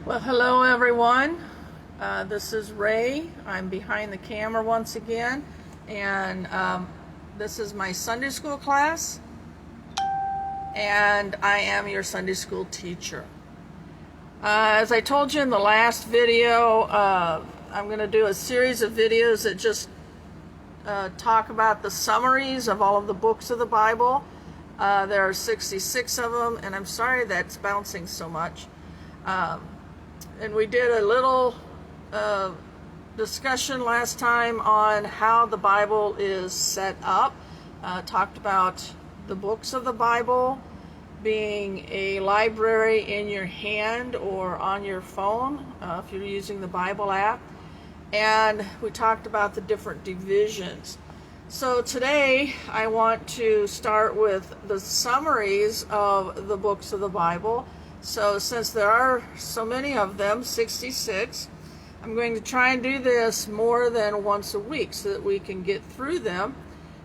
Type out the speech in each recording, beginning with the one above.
Well, hello everyone. This is Ray. I'm behind the camera once again, and this is my Sunday school class, and I am your Sunday school teacher. As I told you in the last video, I'm going to do a series of videos that just talk about the summaries of all of the books of the Bible. There are 66 of them, and I'm sorry that's bouncing so much. And we did a little discussion last time on how the Bible is set up. Talked about the books of the Bible being a library in your hand or on your phone if you're using the Bible app. And we talked about the different divisions. So today I want to start with the summaries of the books of the Bible. So since there are so many of them, 66, I'm going to try and do this more than once a week so that we can get through them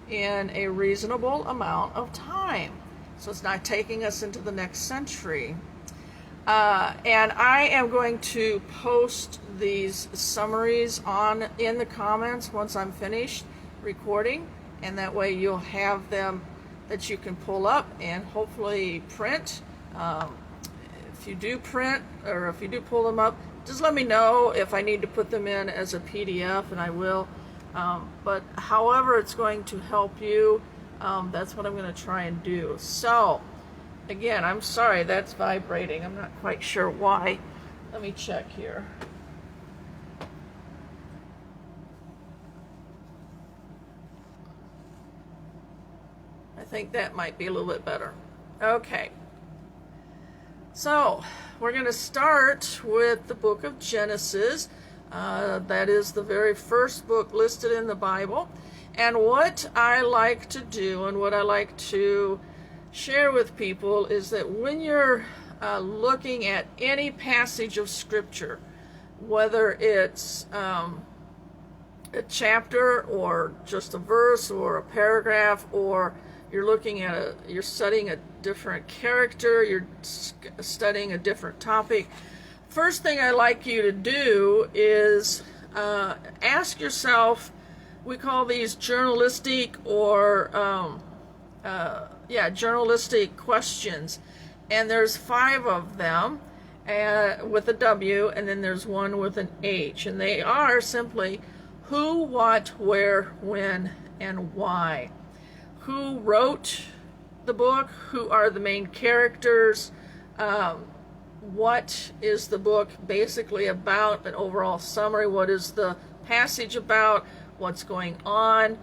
in a reasonable amount of time. So it's not taking us into the next century. And I am going to post these summaries in the comments once I'm finished recording, and that way you'll have them that you can pull up and hopefully print. If you do print, or if you do pull them up, just let me know if I need to put them in as a PDF, and I will. But however it's going to help you, that's what I'm going to try and do. So, again, I'm sorry that's vibrating. I'm not quite sure why. Let me check here. I think that might be a little bit better. Okay. So, we're going to start with the book of Genesis. That is the very first book listed in the Bible. And what I like to do and what I like to share with people is that when you're looking at any passage of Scripture, whether it's a chapter or just a verse or a paragraph, or you're studying a different character, you're studying a different topic, first thing I like you to do is ask yourself, we call these journalistic or journalistic questions, and there's 5 of them with a W, and then there's one with an H, and they are simply who, what, where, when, and why. Who wrote the book? Who are the main characters? What is the book basically about? An overall summary. What is the passage about? What's going on?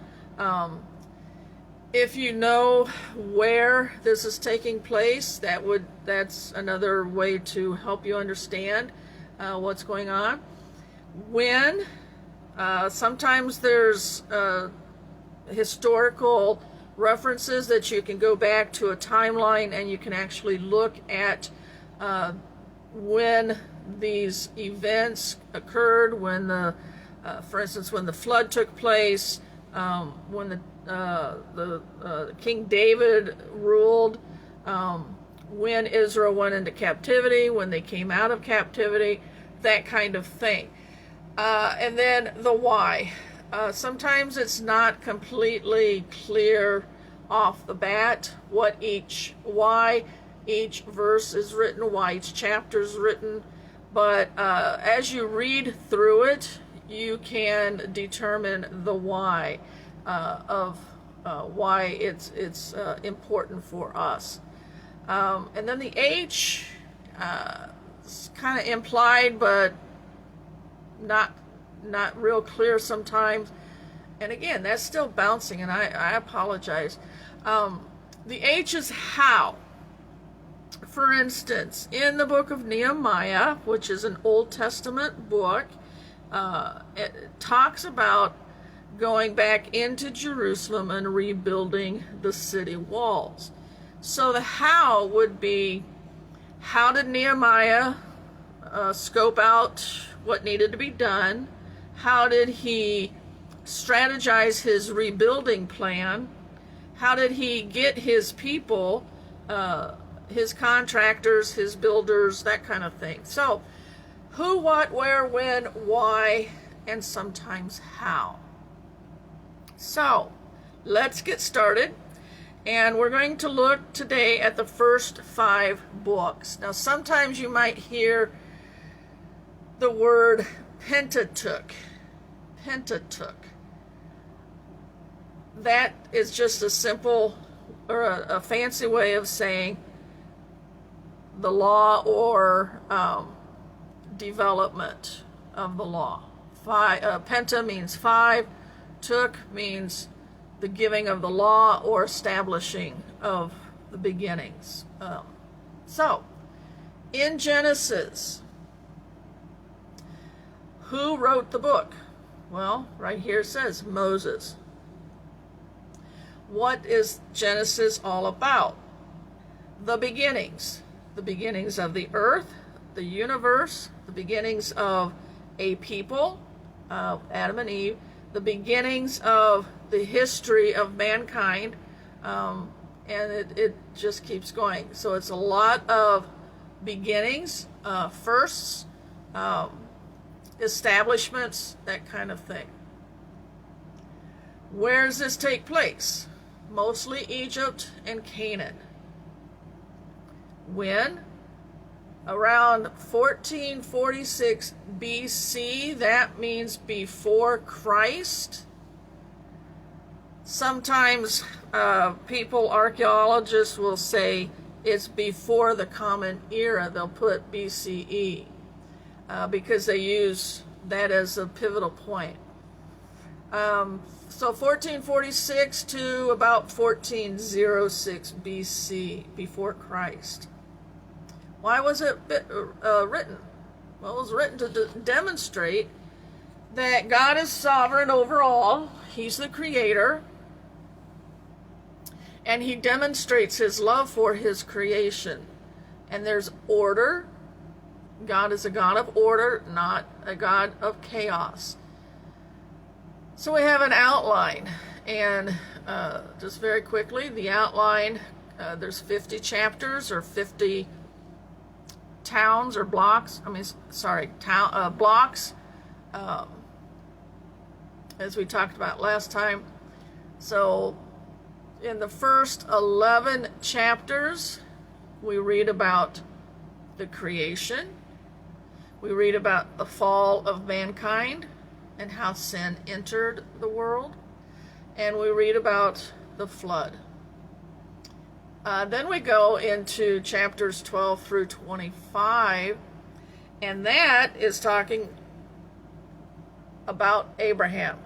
If you know where this is taking place, that's another way to help you understand what's going on. When? Sometimes there's historical references that you can go back to a timeline, and you can actually look at when these events occurred, when for instance, when the flood took place, when the King David ruled, when Israel went into captivity, when they came out of captivity, that kind of thing. And then the why. Sometimes it's not completely clear off the bat why each verse is written, why each chapter is written, but as you read through it, you can determine the why of why it's important for us. And then the H is kind of implied, but not real clear sometimes. And again, that's still bouncing, and I apologize. The H is how. For instance, in the book of Nehemiah, which is an Old Testament book, it talks about going back into Jerusalem and rebuilding the city walls. So the how would be, how did Nehemiah scope out what needed to be done? How did he strategize his rebuilding plan? How did he get his people, his contractors, his builders, that kind of thing? So Who, what, where, when, why, and sometimes how. So, let's get started. And we're going to look today at the first 5 books. Now, sometimes you might hear the word Pentateuch. Pentateuch. That is just a simple or a fancy way of saying the law or development of the law. Penta means 5. Took means the giving of the law or establishing of the beginnings. So, in Genesis, who wrote the book? Well, right here it says Moses. What is Genesis all about? The beginnings. The beginnings of the earth, the universe, the beginnings of a people, Adam and Eve, the beginnings of the history of mankind, and it just keeps going. So it's a lot of beginnings, firsts, establishments, that kind of thing. Where does this take place? Mostly Egypt and Canaan. When? Around 1446 BC, that means before Christ. Sometimes archaeologists will say it's before the Common Era. They'll put BCE because they use that as a pivotal point. So 1446 to about 1406 BC, before Christ. Why was it written? Well, it was written to demonstrate that God is sovereign over all. He's the creator. And he demonstrates his love for his creation. And there's order. God is a God of order, not a God of chaos. So we have an outline. And just very quickly, the outline, there's 50 chapters or 50 towns or blocks, blocks, as we talked about last time. So in the first 11 chapters, we read about the creation. We read about the fall of mankind and how sin entered the world. And we read about the flood. Then we go into chapters 12 through 25, and that is talking about Abraham.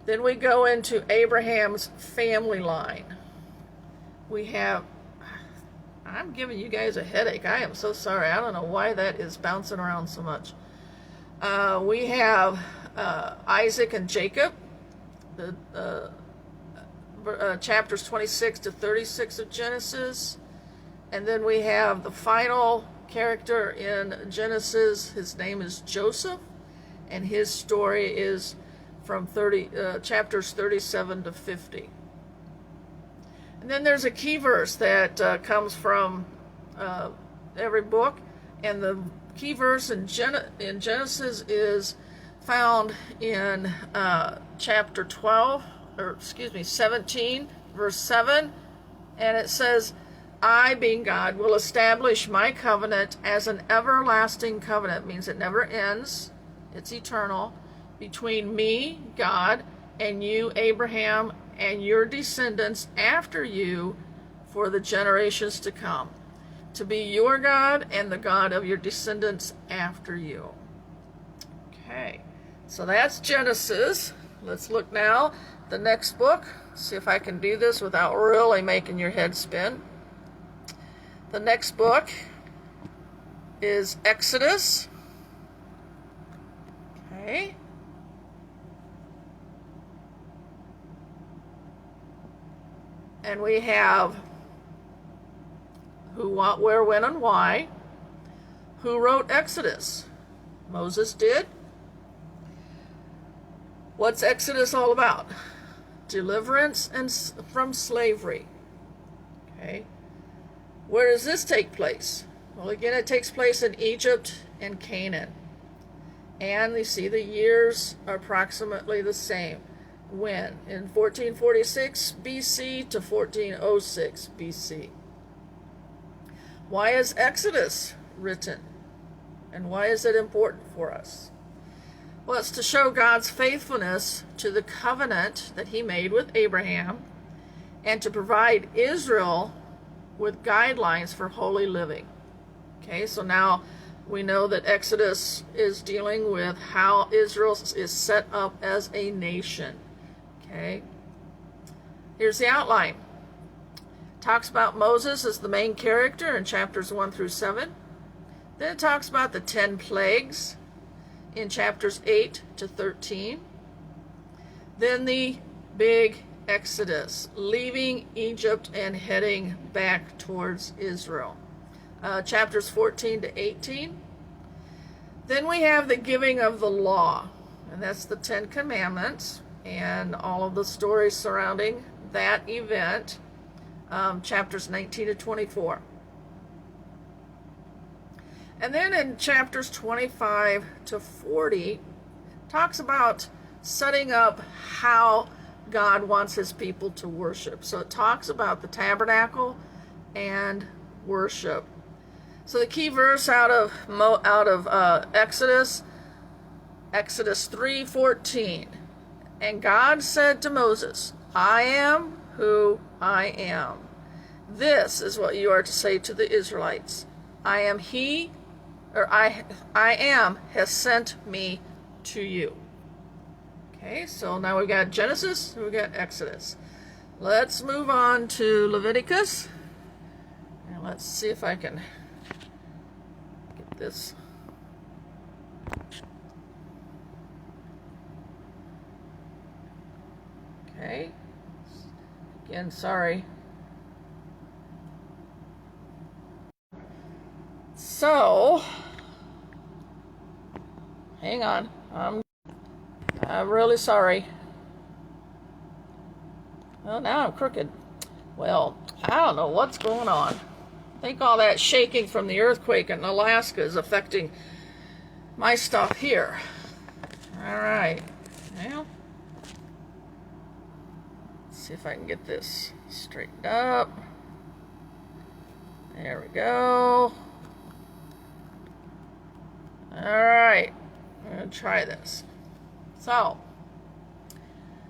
Then we go into Abraham's family line. I'm giving you guys a headache. I am so sorry. I don't know why that is bouncing around so much. We have Isaac and Jacob, chapters 26 to 36 of Genesis. And then we have the final character in Genesis. His name is Joseph, and his story is from chapters 37 to 50. And then there's a key verse that comes from every book, and the key verse in Genesis is found in chapter 17, verse 7, and it says, I, being God, will establish my covenant as an everlasting covenant. It means it never ends, it's eternal, between me, God, and you, Abraham, and your descendants after you for the generations to come, to be your God and the God of your descendants after you. Okay, so that's Genesis. Let's look now the next book. See if I can do this without really making your head spin. The next book is Exodus. Okay. And we have who, what, where, when, and why. Who wrote Exodus? Moses did. What's Exodus all about? Deliverance from slavery. Okay. Where does this take place? Well, again, it takes place in Egypt and Canaan. And you see the years are approximately the same. When? In 1446 BC to 1406 BC. Why is Exodus written? And why is it important for us? Well, it's to show God's faithfulness to the covenant that he made with Abraham and to provide Israel with guidelines for holy living. Okay, so now we know that Exodus is dealing with how Israel is set up as a nation. Okay, here's the outline. Talks about Moses as the main character in chapters 1 through 7. Then it talks about the 10 plagues in chapters 8 to 13. Then the big Exodus, leaving Egypt and heading back towards Israel. Chapters 14 to 18. Then we have the giving of the law, and that's the 10 Commandments and all of the stories surrounding that event, chapters 19 to 24. And then in chapters 25 to 40, talks about setting up how God wants his people to worship. So it talks about the tabernacle and worship. So the key verse out of Exodus 3:14. And God said to Moses, I am who I am. This is what you are to say to the Israelites. I am he, or I am has sent me to you. Okay, so now we've got Genesis and we've got Exodus. Let's move on to Leviticus. And let's see if I can get this. Okay. Again, sorry. So, hang on. I'm really sorry. Well, now I'm crooked. Well, I don't know what's going on. I think all that shaking from the earthquake in Alaska is affecting my stuff here. All right. Well, let's see if I can get this straightened up. There we go. All right. I'm going to try this. So,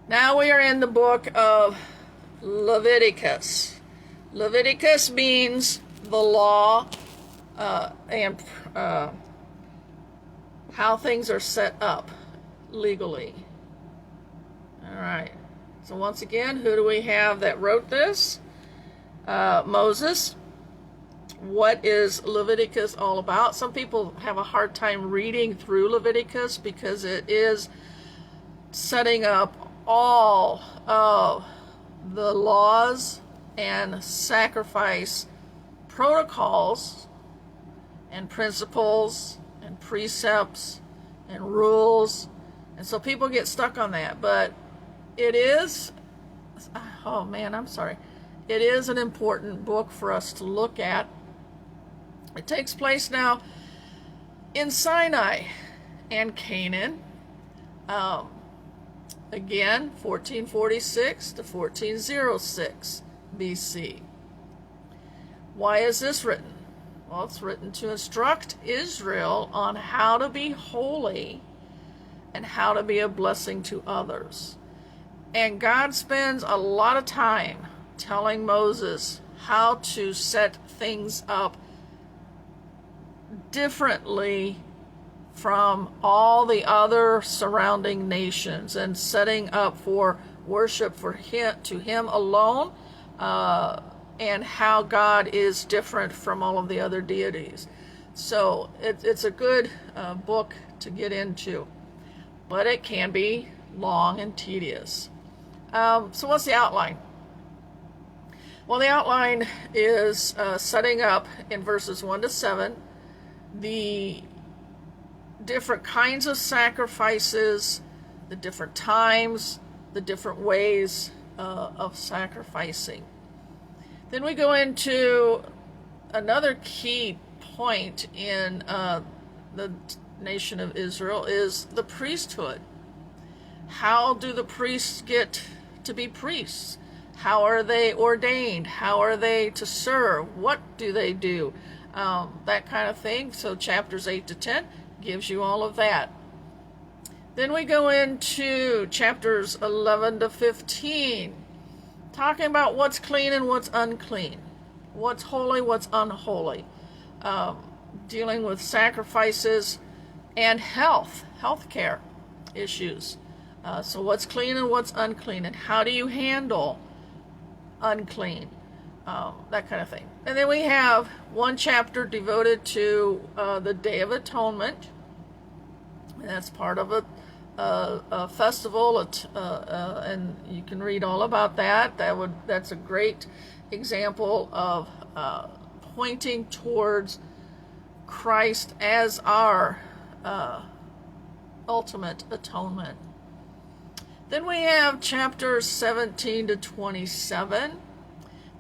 now we are in the book of Leviticus. Leviticus means the law and how things are set up legally. All right. So once again, who do we have that wrote this? Moses. What is Leviticus all about? Some people have a hard time reading through Leviticus because it is setting up all of the laws and sacrifice protocols and principles and precepts and rules, and so people get stuck on that. But it is, oh man, I'm sorry, it is an important book for us to look at. It takes place now in Sinai and Canaan. Again, 1446 to 1406 BC. Why is this written? Well, it's written to instruct Israel on how to be holy and how to be a blessing to others. And God spends a lot of time telling Moses how to set things up differently from all the other surrounding nations, and setting up for worship for him, to him alone, and how God is different from all of the other deities. So it's a good book to get into, but it can be long and tedious. So what's the outline? Well, the outline is setting up in verses 1 to 7 the different kinds of sacrifices, the different times, the different ways of sacrificing. Then we go into another key point in the nation of Israel is the priesthood. How do the priests get to be priests? How are they ordained? How are they to serve? What do they do? That kind of thing. So chapters 8 to 10 gives you all of that. Then we go into chapters 11 to 15, talking about what's clean and what's unclean, what's holy, what's unholy, dealing with sacrifices and health care issues. So what's clean and what's unclean, and how do you handle unclean, that kind of thing. And then we have one chapter devoted to the Day of Atonement, and that's part of a festival, and you can read all about that. That's a great example of pointing towards Christ as our ultimate atonement. Then we have chapters 17 to 27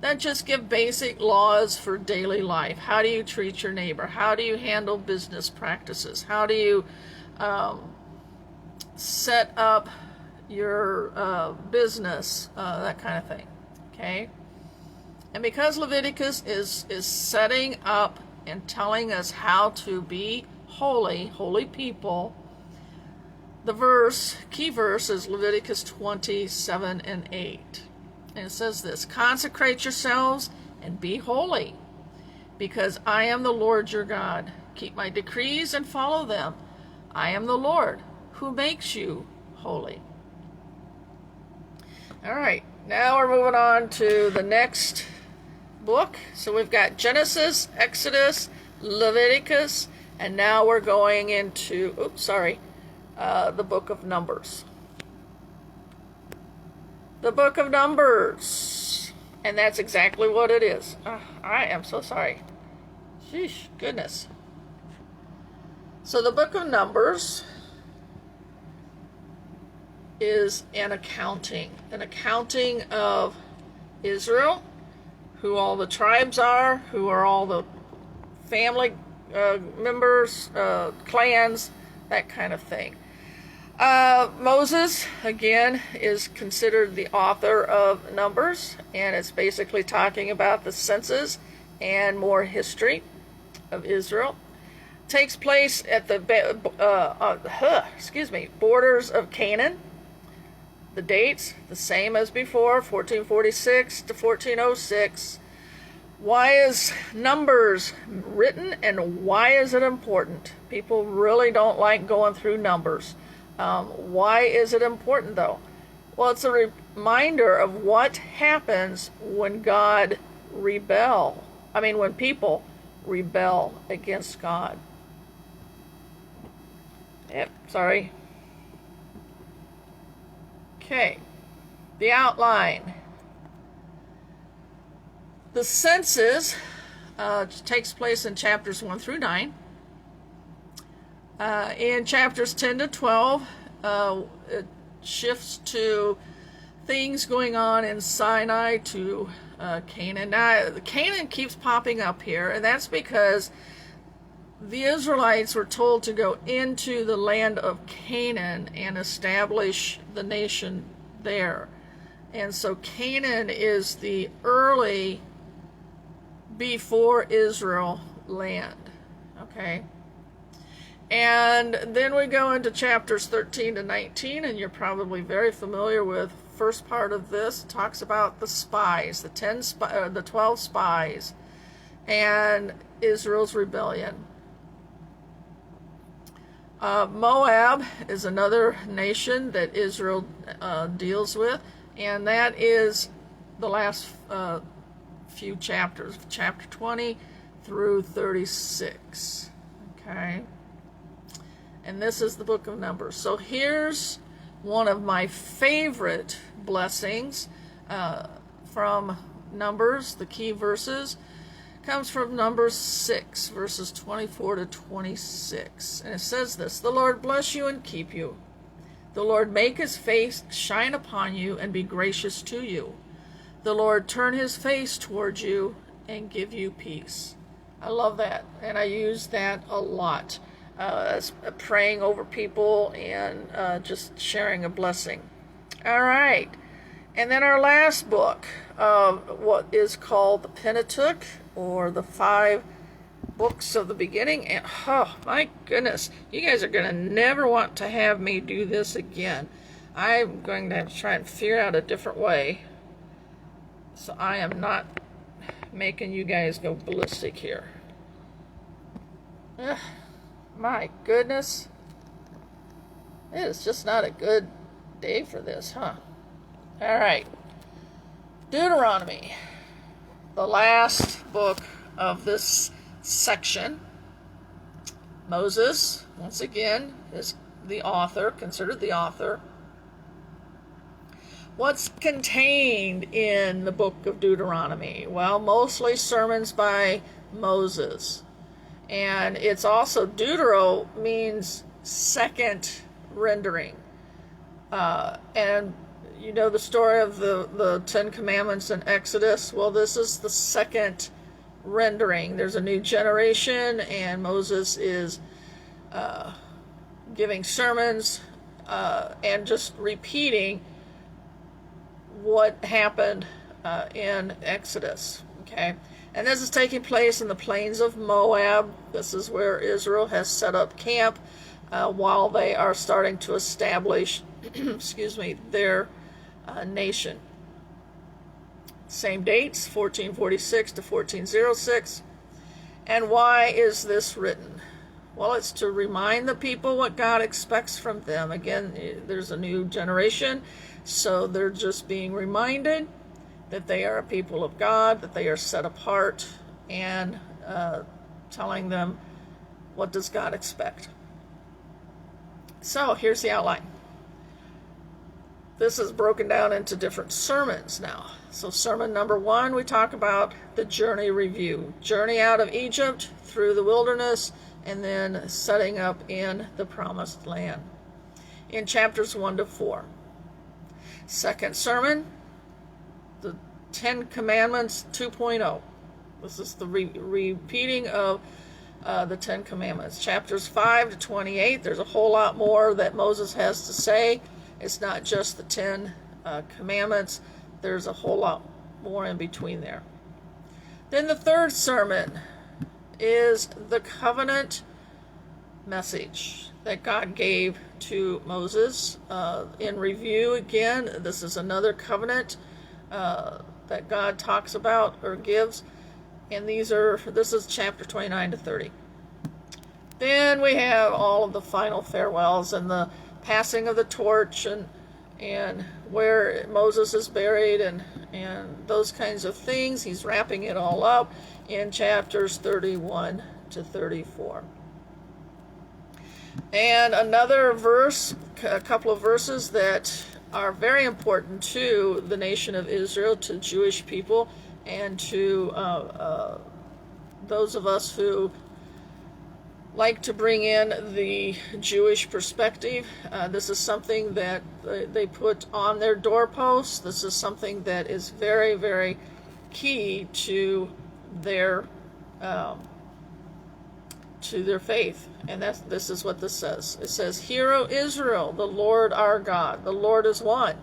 that just give basic laws for daily life. How do you treat your neighbor? How do you handle business practices? How do you set up your business, that kind of thing. Okay? And because Leviticus is setting up and telling us how to be holy people, the key verse is Leviticus 27 and 8. And it says this: consecrate yourselves and be holy, because I am the Lord your God. Keep my decrees and follow them. I am the Lord who makes you holy. All right, now we're moving on to the next book. So we've got Genesis, Exodus, Leviticus, and now we're going into, the book of Numbers. The book of Numbers. And that's exactly what it is. I am so sorry. Sheesh, goodness. So the book of Numbers is an accounting of Israel, who all the tribes are, who are all the family members, clans, that kind of thing. Moses, again, is considered the author of Numbers, and it's basically talking about the census and more history of Israel. Takes place at the borders of Canaan. The dates, the same as before, 1446 to 1406. Why is Numbers written, and why is it important? People really don't like going through Numbers. Why is it important, though? Well, it's a reminder of what happens when when people rebel against God. Okay, the outline. The census takes place in chapters 1 through 9. In chapters 10 to 12, it shifts to things going on in Sinai to Canaan. Now, Canaan keeps popping up here, and that's because the Israelites were told to go into the land of Canaan and establish the nation there. And so Canaan is the early before Israel land. Okay? And then we go into chapters 13 to 19, and you're probably very familiar with the first part of this. It talks about the spies, the 12 spies, and Israel's rebellion. Moab is another nation that Israel deals with, and that is the last few chapters, chapter 20 through 36. Okay? And this is the book of Numbers. So here's one of my favorite blessings from Numbers. The key verses comes from Numbers 6, verses 24 to 26. And it says this: the Lord bless you and keep you. The Lord make his face shine upon you and be gracious to you. The Lord turn his face towards you and give you peace. I love that, and I use that a lot as praying over people and just sharing a blessing. All right, and then our last book of what is called the Pentateuch, or the 5 books of the beginning. And oh my goodness, you guys are going to never want to have me do this again. I'm going to have to try and figure out a different way, so I am not making you guys go ballistic here. Ugh, my goodness, it is just not a good day for this, huh? All right, Deuteronomy, the last book of this section. Moses, once again, is the author, considered the author. What's contained in the book of Deuteronomy? Well, mostly sermons by Moses. And it's also, Deutero means second rendering. And you know the story of the 10 Commandments in Exodus? Well, this is the second rendering. There's a new generation, and Moses is giving sermons and just repeating what happened in Exodus. Okay, and this is taking place in the plains of Moab. This is where Israel has set up camp while they are starting to establish excuse me, their nation. Same dates, 1446 to 1406. And why is this written? Well, it's to remind the people what God expects from them. Again, there's a new generation, so they're just being reminded that they are a people of God, that they are set apart, and telling them what does God expect. So here's the outline. This is broken down into different sermons now. So sermon number 1, we talk about the journey review. Journey out of Egypt, through the wilderness, and then setting up in the promised land. In chapters 1 to 4. Second sermon, the 10 Commandments 2.0. This is the repeating of the 10 Commandments. Chapters 5 to 28, there's a whole lot more that Moses has to say. It's not just the 10 Commandments. There's a whole lot more in between there. Then the third sermon is the covenant message that God gave to Moses. In review, again, this is another covenant that God talks about or gives. And this is chapter 29 to 30. Then we have all of the final farewells and the passing of the torch and where Moses is buried and those kinds of things. He's wrapping it all up in chapters 31 to 34. And another verse, a couple of verses that are very important to the nation of Israel, to Jewish people, and to those of us who like to bring in the Jewish perspective. This is something that they put on their doorposts. This is something that is very, very key to their faith. And this is what this says. It says, "Hear, O Israel, the Lord our God, the Lord is one.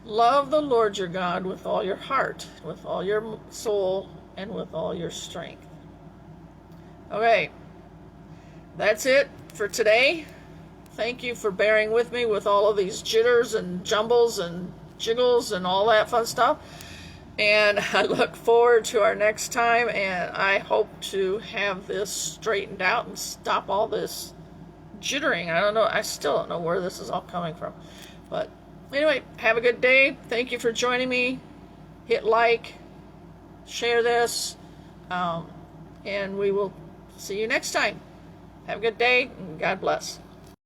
Love the Lord your God with all your heart, with all your soul, and with all your strength." Okay. That's it for today. Thank you for bearing with me with all of these jitters and jumbles and jiggles and all that fun stuff. And I look forward to our next time, and I hope to have this straightened out and stop all this jittering. I don't know. I still don't know where this is all coming from. But anyway, have a good day. Thank you for joining me. Hit like, share this, and we will see you next time. Have a good day, and God bless.